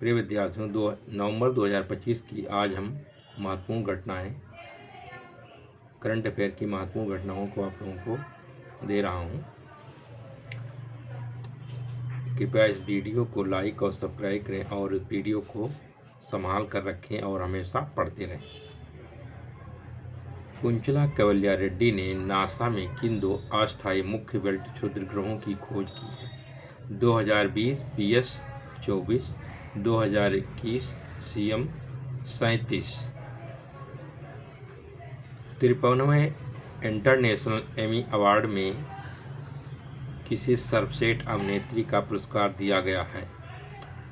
प्रिय विद्यार्थियों, 2 नवंबर 2025 की आज हम महत्वपूर्ण घटनाएं, करंट अफेयर की महत्वपूर्ण घटनाओं को आप लोगों को दे रहा हूं। कृपया इस वीडियो को लाइक और सब्सक्राइब करें और इस वीडियो को संभाल कर रखें और हमेशा पढ़ते रहें। कुंचला कवल्या रेड्डी ने नासा में किन 2 अस्थायी मुख्य बेल्ट क्षुद्रग्रहों की खोज की है? 2020 PS-24, 2021 CM-37। 53वें international Emmy award में किसी सर्वश्रेष्ठ अभिनेत्री का पुरस्कार दिया गया है?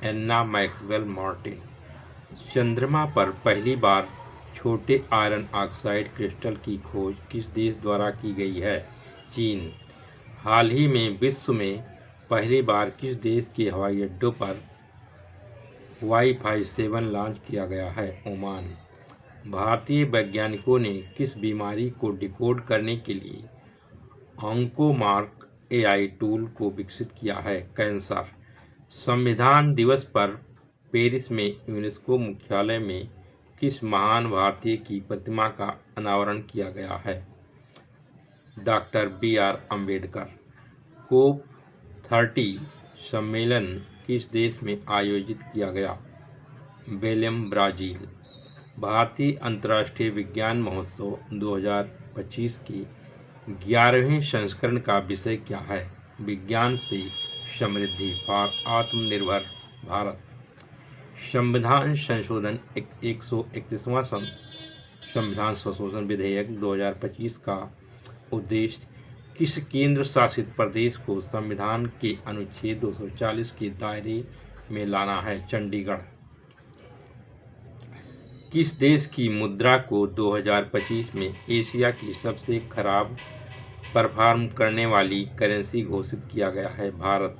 एन्ना मैक्सवेल मार्टिन। चंद्रमा पर पहली बार छोटे आयरन ऑक्साइड क्रिस्टल की खोज किस देश द्वारा की गई है? चीन। हाल ही में विश्व में पहली बार किस देश के हवाई अड्डों पर वाईफाई 7 लॉन्च किया गया है? ओमान। भारतीय वैज्ञानिकों ने किस बीमारी को डिकोड करने के लिए ऑन्कोमार्क AI टूल को विकसित किया है? कैंसर। संविधान दिवस पर पेरिस में यूनेस्को मुख्यालय में किस महान भारतीय की प्रतिमा का अनावरण किया गया है? Doctor BR Ambedkar. COP30 सम्मेलन किस देश में आयोजित किया गया? बेलेम, ब्राज़ील। भारतीय अंतर्राष्ट्रीय विज्ञान महोत्सव 2025 के 11वें संस्करण का विषय क्या है? विज्ञान से समृद्धि फॉर आत्मनिर्भर भारत। संविधान संशोधन 131वां संविधान संशोधन विधेयक 2025 का उद्देश्य किस केंद्र शासित प्रदेश को संविधान के अनुच्छेद 240 के दायरे में लाना है? चंडीगढ़। किस देश की मुद्रा को 2025 में एशिया की सबसे खराब परफॉर्म करने वाली करेंसी घोषित किया गया है? भारत।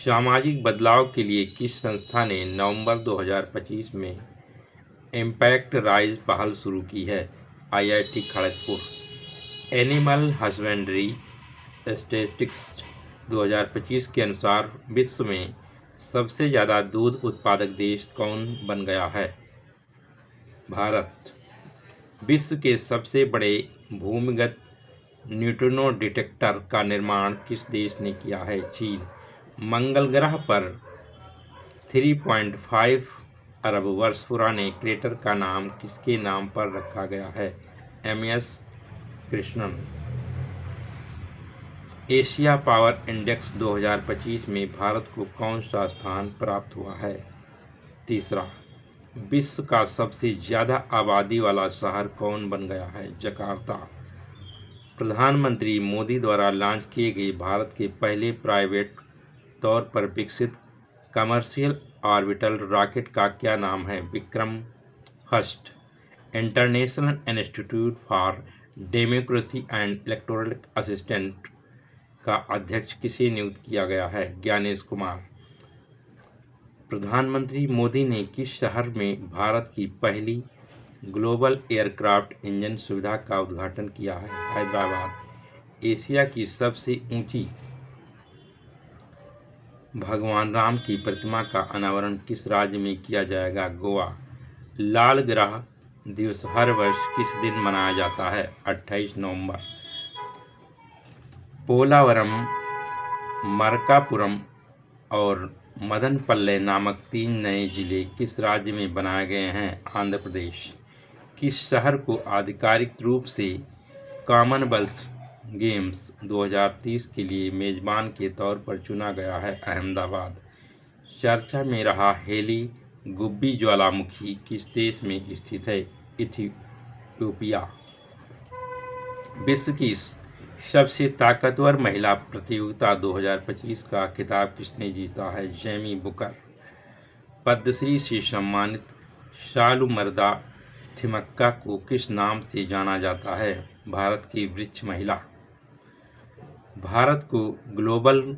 सामाजिक बदलाव के लिए किस संस्था ने नवंबर 2025 में इम्पैक्ट राइज पहल शुरू की है? IIT Kharagpur. Animal husbandry statistics 2025 के अनुसार विश्व में सबसे ज़्यादा दूध उत्पादक देश कौन बन गया है? भारत। विश्व के सबसे बड़े भूमिगत न्यूट्रिनो डिटेक्टर का निर्माण किस देश ने किया है? चीन। मंगल ग्रह पर 3.5 अरब वर्ष पुराने क्रेटर का नाम किसके नाम पर रखा गया है? MS Krishnan. Asia power index 2025 में भारत को कौन सा स्थान प्राप्त हुआ है? तीसरा। विश्व का सबसे ज़्यादा आबादी वाला शहर कौन बन गया है? जकार्ता। प्रधानमंत्री मोदी द्वारा लॉन्च किए गए भारत के पहले प्राइवेट तौर पर विकसित कमर्शियल ऑर्बिटल रॉकेट का क्या नाम है? Vikram first. International institute for democracy and electoral assistant का अध्यक्ष किसे नियुक्त किया गया है? ज्ञानेश कुमार। प्रधानमंत्री मोदी ने किस शहर में भारत की पहली ग्लोबल एयरक्राफ्ट इंजन सुविधा का उद्घाटन किया है? हैदराबाद। एशिया की सबसे ऊंची भगवान राम की प्रतिमा का अनावरण किस राज्य में किया जाएगा? गोवा। लाल ग्रह दिवस हर वर्ष किस दिन मनाया जाता है? 28 नवंबर। पोलावरम, मरकापुरम और मदनपल्ले नामक 3 नए जिले किस राज्य में बनाए गए हैं? आंध्र प्रदेश। किस शहर को आधिकारिक रूप से कॉमनवेल्थ गेम्स 2030 के लिए मेज़बान के तौर पर चुना गया है? अहमदाबाद। चर्चा में रहा हेली गुब्बी ज्वालामुखी किस देश में स्थित है? इथियोपिया। विश्व की सबसे ताकतवर महिला प्रतियोगिता 2025 का खिताब किसने जीता है? Jamie Booker. पद्मश्री से सम्मानित शालुमरदा थिमक्का को किस नाम से जाना जाता है? भारत की वृक्ष महिला। भारत को global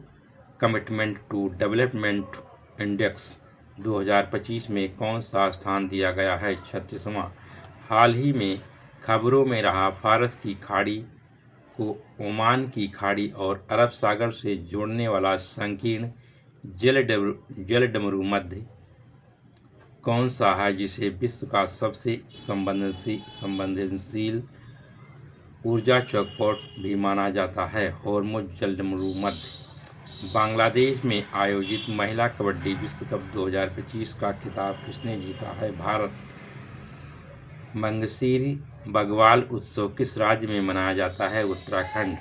commitment to development index 2025 में कौन सा स्थान दिया गया है? 36वां। हाल ही में खबरों में रहा फारस की खाड़ी को ओमान की खाड़ी और अरब सागर से जोड़ने वाला संकीर्ण जलडमरू मध्य कौन सा है जिसे विश्व का सबसे संवेदनशील ऊर्जा चौकपॉट भी माना जाता है? हॉर्मुज जलमरूमध्य। बांग्लादेश में आयोजित महिला कबड्डी विश्व कप 2025 का खिताब किसने जीता है? भारत। मंगसीरी बग्वाल उत्सव किस राज्य में मनाया जाता है? उत्तराखंड।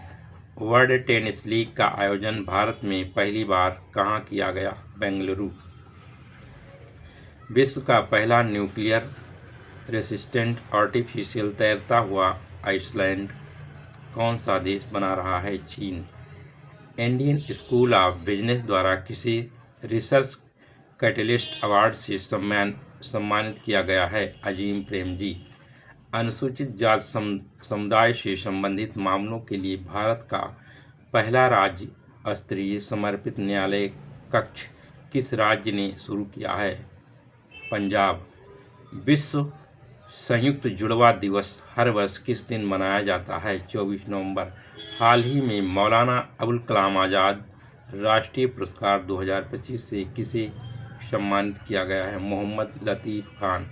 वर्ल्ड टेनिस लीग का आयोजन भारत में पहली बार कहाँ किया गया? बेंगलुरु। विश्व का पहला न्यूक्लियर रेसिस्टेंट आर्टिफिशियल तैरता हुआ आइसलैंड कौन सा देश बना रहा है? चीन। इंडियन स्कूल ऑफ बिजनेस द्वारा किसी रिसर्च कैटलिस्ट अवार्ड से सम्मानित किया गया है? अजीम प्रेमजी। अनुसूचित जाति समुदाय से संबंधित मामलों के लिए भारत का पहला राज्य स्तरीय समर्पित न्यायालय कक्ष किस राज्य ने शुरू किया है? पंजाब। विश्व संयुक्त जुड़वा दिवस हर वर्ष किस दिन मनाया जाता है? 24 नवंबर। हाल ही में मौलाना अबुल कलाम आज़ाद राष्ट्रीय पुरस्कार 2025 से किसे सम्मानित किया गया है? मोहम्मद लतीफ़ खान।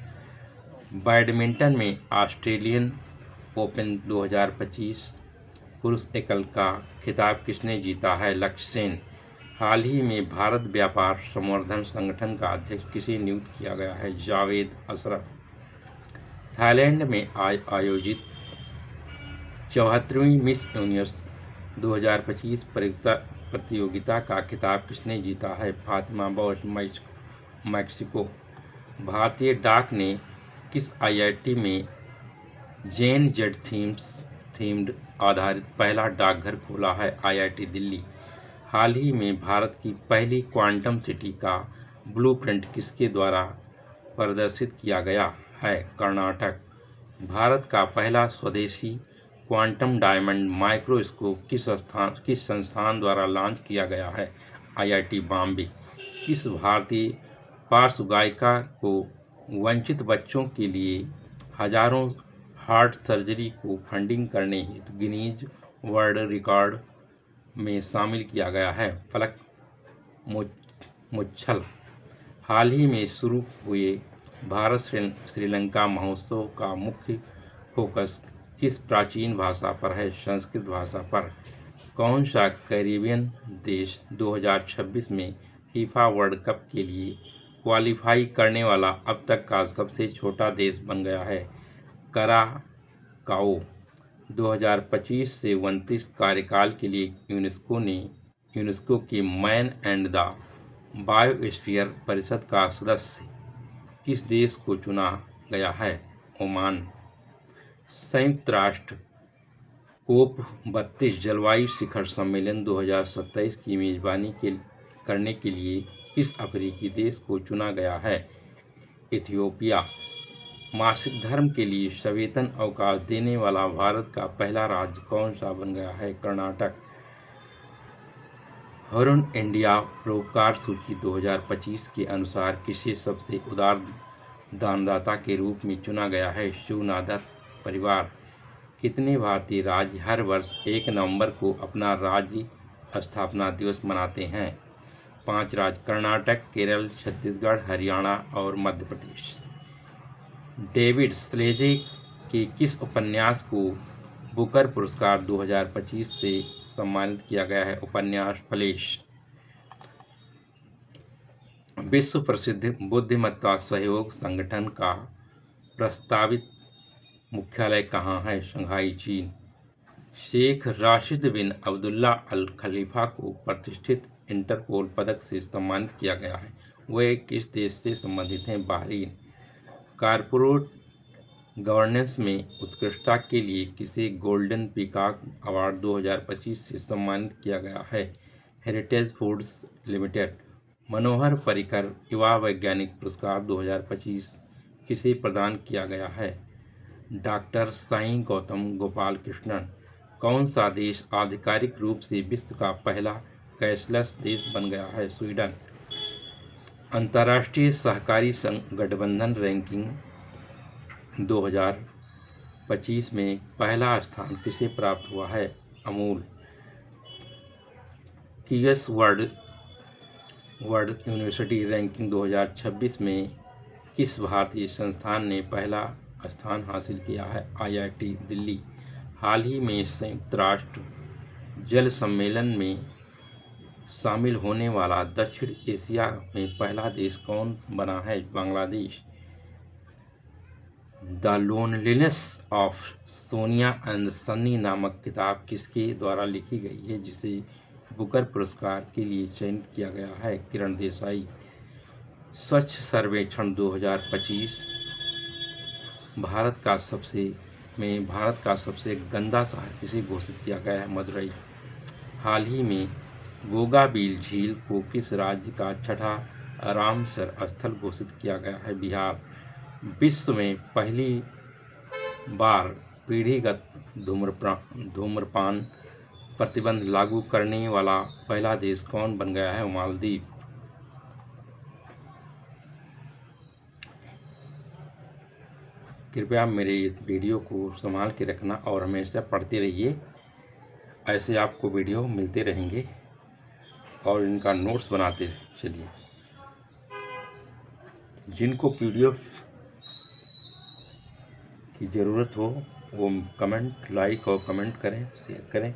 बैडमिंटन में ऑस्ट्रेलियन ओपन 2025 पुरुष एकल का खिताब किसने जीता है? लक्ष्य सेन। हाल ही में भारत व्यापार संवर्धन संगठन का अध्यक्ष किसे नियुक्त किया गया है? जावेद अशरफ। थाईलैंड में आयोजित 74वीं मिस यूनिवर्स 2025 प्रतियोगिता का खिताब किसने जीता है? Fatima Bosch Mexico. भारतीय डाक ने किस आईआईटी में जेन जेड थीम्ड आधारित पहला डाकघर खोला है? आईआईटी दिल्ली। हाल ही में भारत की पहली क्वांटम सिटी का ब्लूप्रिंट किसके द्वारा प्रदर्शित किया गया है? कर्नाटक। भारत का पहला स्वदेशी क्वांटम डायमंड माइक्रोस्कोप किस संस्थान द्वारा लॉन्च किया गया है? आईआईटी बॉम्बे। किस भारतीय पार्श्व गायिका को वंचित बच्चों के लिए हजारों हार्ट सर्जरी को फंडिंग करने हेतु गिनीज वर्ल्ड रिकॉर्ड में शामिल किया गया है? फलक मुच्छल। हाल ही में शुरू हुए भारत श्रीलंका महोत्सव का मुख्य फोकस किस प्राचीन भाषा पर है? संस्कृत भाषा पर। कौन सा कैरिबियन देश 2026 में फीफा वर्ल्ड कप के लिए क्वालिफाई करने वाला अब तक का सबसे छोटा देश बन गया है? कराकाओ। 2025 से 29 कार्यकाल के लिए यूनेस्को की मैन एंड द बायोस्फीयर परिषद का सदस्य किस देश को चुना गया है? ओमान। संयुक्त राष्ट्र कोप 32 जलवायु शिखर सम्मेलन 2027 की मेजबानी करने के लिए किस अफ्रीकी देश को चुना गया है? इथियोपिया। मासिक धर्म के लिए सवेतन अवकाश देने वाला भारत का पहला राज्य कौन सा बन गया है? कर्नाटक। हरुण इंडिया परोपकार सूची 2025 के अनुसार किसे सबसे उदार दानदाता के रूप में चुना गया है? शिवनादर परिवार। कितने भारतीय राज्य हर वर्ष 1 नवंबर को अपना राज्य स्थापना दिवस मनाते हैं? 5 राज्य कर्नाटक, केरल, छत्तीसगढ़, हरियाणा और मध्य प्रदेश। डेविड स्लेजे के किस उपन्यास को बुकर पुरस्कार 2025 से सम्मानित किया गया है? उपन्यास फलेश। विश्व प्रसिद्ध बुद्धिमत्ता सहयोग संगठन का प्रस्तावित मुख्यालय कहाँ है? शंघाई, चीन। शेख राशिद बिन अब्दुल्ला अल खलीफा को प्रतिष्ठित इंटरपोल पदक से सम्मानित किया गया है। वे किस देश से संबंधित हैं? बहरीन। कॉर्पोरेट गवर्नेंस में उत्कृष्टता के लिए किसे गोल्डन पीकॉक अवार्ड 2025 से सम्मानित किया गया है? Heritage foods limited. Manohar Parrikar युवा वैज्ञानिक पुरस्कार 2025 किसे प्रदान किया गया है? डॉक्टर साईं गौतम गोपाल कृष्णन। कौन सा देश आधिकारिक रूप से विश्व का पहला कैशलेस देश बन गया है? स्वीडन। अंतर्राष्ट्रीय सहकारी गठबंधन रैंकिंग 2025 में पहला स्थान किसे प्राप्त हुआ है? अमूल। कीएस वर्ल्ड यूनिवर्सिटी रैंकिंग 2026 में किस भारतीय संस्थान ने पहला स्थान हासिल किया है? IIT दिल्ली। हाल ही में संयुक्त राष्ट्र जल सम्मेलन में शामिल होने वाला दक्षिण एशिया में पहला देश कौन बना है? Bangladesh. The loneliness of Sonia and Sunny नामक किताब किसके द्वारा लिखी गई है, जिसे बुकर पुरस्कार के लिए चयनित किया गया है? किरण देसाई। स्वच्छ सर्वेक्षण 2025 भारत का सबसे गंदा शहर किसे घोषित किया गया है? मदुरई। हाल ही में गोगाबील झील को किस राज्य का छठा रामसर स्थल घोषित किया गया है? बिहार। विश्व में पहली बार पीढ़ीगत धूम्रपान प्रतिबंध लागू करने वाला पहला देश कौन बन गया है? मालदीव। कृपया मेरे इस वीडियो को संभाल के रखना और हमेशा पढ़ते रहिए। ऐसे आपको वीडियो मिलते रहेंगे और इनका नोट्स बनाते चलिए। जिनको PDF की ज़रूरत हो वो लाइक और कमेंट करें, शेयर करें,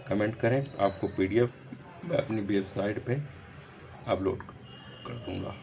कमेंट करें। आपको PDF मैं अपनी वेबसाइट पे अपलोड कर दूँगा।